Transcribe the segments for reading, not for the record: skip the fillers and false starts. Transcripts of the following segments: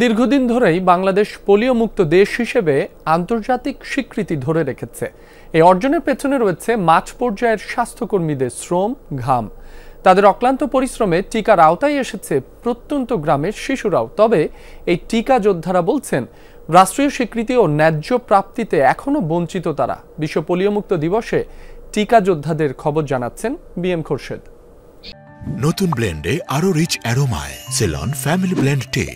দীর্ঘদিন ধরেই বাংলাদেশ পোলিও মুক্ত দেশ হিসেবে আন্তর্জাতিক স্বীকৃতি ধরে রেখেছে। এই অর্জনের পেছনে রয়েছে মাঠ পর্যায়ের স্বাস্থ্যকর্মীদের শ্রম, ঘাম। তাদের অক্লান্ত পরিশ্রমে টিকার আওতায় এসেছে প্রত্যন্ত গ্রামের শিশুরাও। তবে এই টিকা যোদ্ধারা বলছেন, রাষ্ট্রীয় স্বীকৃতি ও ন্যায্য প্রাপ্তিতে এখনো বঞ্চিত তারা। বিশ্ব পোলিও মুক্ত দিবসে টিকা যোদ্ধাদের খবর জানাচ্ছেন বিএম খোরশেদ। নতুন ব্লেন্ডে আরো রিচ অ্যারোমায় সেলন ফ্যামিলি ব্লেন্ড টে।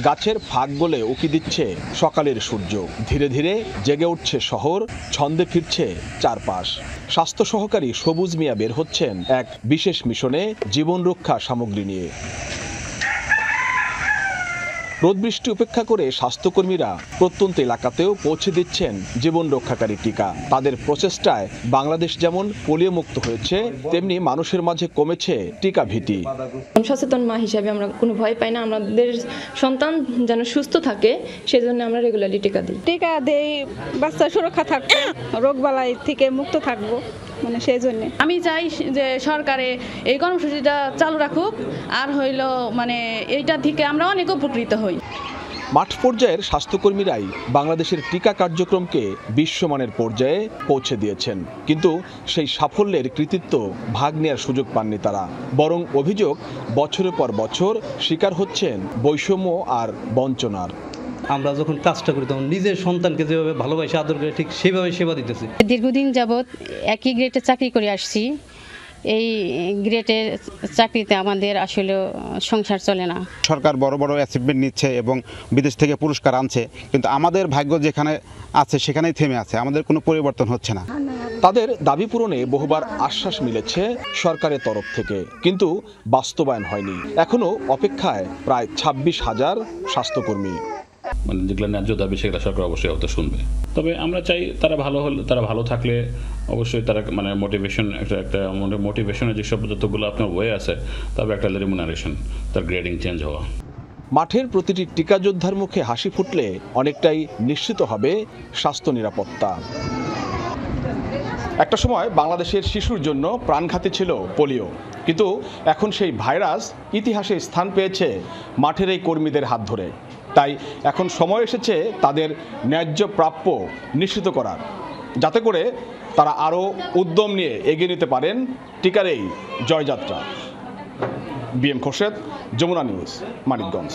গাছের ফাঁক গলে উকি দিচ্ছে সকালের সূর্য। ধীরে ধীরে জেগে উঠছে শহর, ছন্দে ফিরছে চারপাশ। স্বাস্থ্য সহকারী সবুজ মিয়া বের হচ্ছেন এক বিশেষ মিশনে জীবন রক্ষা সামগ্রী নিয়ে। রোদ বৃষ্টি উপেক্ষা করে স্বাস্থ্যকর্মীরা প্রত্যন্ত এলাকাতেও পৌঁছে দিচ্ছেন জীবন রক্ষাকারী টিকা। তাদের প্রচেষ্টায় বাংলাদেশ যেমন পোলিও মুক্ত হয়েছে, তেমনি মানুষের মাঝে কমেছে টিকা ভীতি। সচেতন মা হিসাবে আমরা কোনো ভয় পাই না। আমাদের সন্তান যেন সুস্থ থাকে, সেজন্য আমরা রেগুলারলি টিকা দিই। টিকা দেই, বাচ্চা সুরক্ষা থাকবে, রোগবালাই থেকে মুক্ত থাকবো, মানে সেই জন্য আমি চাই যে সরকারে এই কর্মসূচিটা চালু রাখুক, আর হইল মানে এইটা থেকে আমরা অনেক উপকৃত হই। মাঠ পর্যায়ের স্বাস্থ্যকর্মীরাই বাংলাদেশের টিকা কার্যক্রমকে বিশ্বমানের পর্যায়ে পৌঁছে দিয়েছেন, কিন্তু সেই সাফল্যের কৃতিত্ব ভাগ নেওয়ার সুযোগ পাননি তারা। বরং অভিযোগ, বছরের পর বছর শিকার হচ্ছেন বৈষম্য আর বঞ্চনার। আমরা যখন কাজটা করি তখন নিজের সন্তানকে যেভাবে ভালোবাসে আদর করে ঠিক সেভাবে সেবা দিতেছি। দীর্ঘদিন যাবৎ একই গ্রেডে চাকরি করে আসছি। এই গ্রেডের চাকরিতে আমাদের আসলে সংসার চলে না। সরকার বড় বড় অ্যাচিভমেন্ট নিচ্ছে এবং বিদেশ থেকে পুরস্কার আনছে, কিন্তু আমাদের ভাগ্য যেখানে আছে সেখানেই থেমে আছে, আমাদের কোনো পরিবর্তন হচ্ছে না। তাদের দাবি পূরণে বহুবার আশ্বাস মিলেছে সরকারের তরফ থেকে, কিন্তু বাস্তবায়ন হয়নি। এখনো অপেক্ষায় প্রায় 26,000 স্বাস্থ্যকর্মী। মানে যেগুলো ন্যায্য দাবি সেগুলো সরকার অবশ্যই হয়তো শুনবে। তবে আমরা চাই তারা ভালো হলে, তারা ভালো থাকলে অবশ্যই তারা মানে মোটিভেশনের যেসব যতগুলো আপনার ওয়ে আছে, তবে একটা রেমুনারেশন, তার গ্রেডিং চেঞ্জ হওয়া। মাঠের প্রতিটি টিকা যোদ্ধার মুখে হাসি ফুটলে অনেকটাই নিশ্চিত হবে স্বাস্থ্য নিরাপত্তা। একটা সময় বাংলাদেশের শিশুর জন্য প্রাণঘাতী ছিল পোলিও, কিন্তু এখন সেই ভাইরাস ইতিহাসে স্থান পেয়েছে মাঠের এই কর্মীদের হাত ধরে। তাই এখন সময় এসেছে তাদের ন্যায্য প্রাপ্য নিশ্চিত করার, যাতে করে তারা আরও উদ্যম নিয়ে এগিয়ে নিতে পারেন টিকার এই জয়যাত্রা। B M Khorshed, Jamuna news, Manikganj.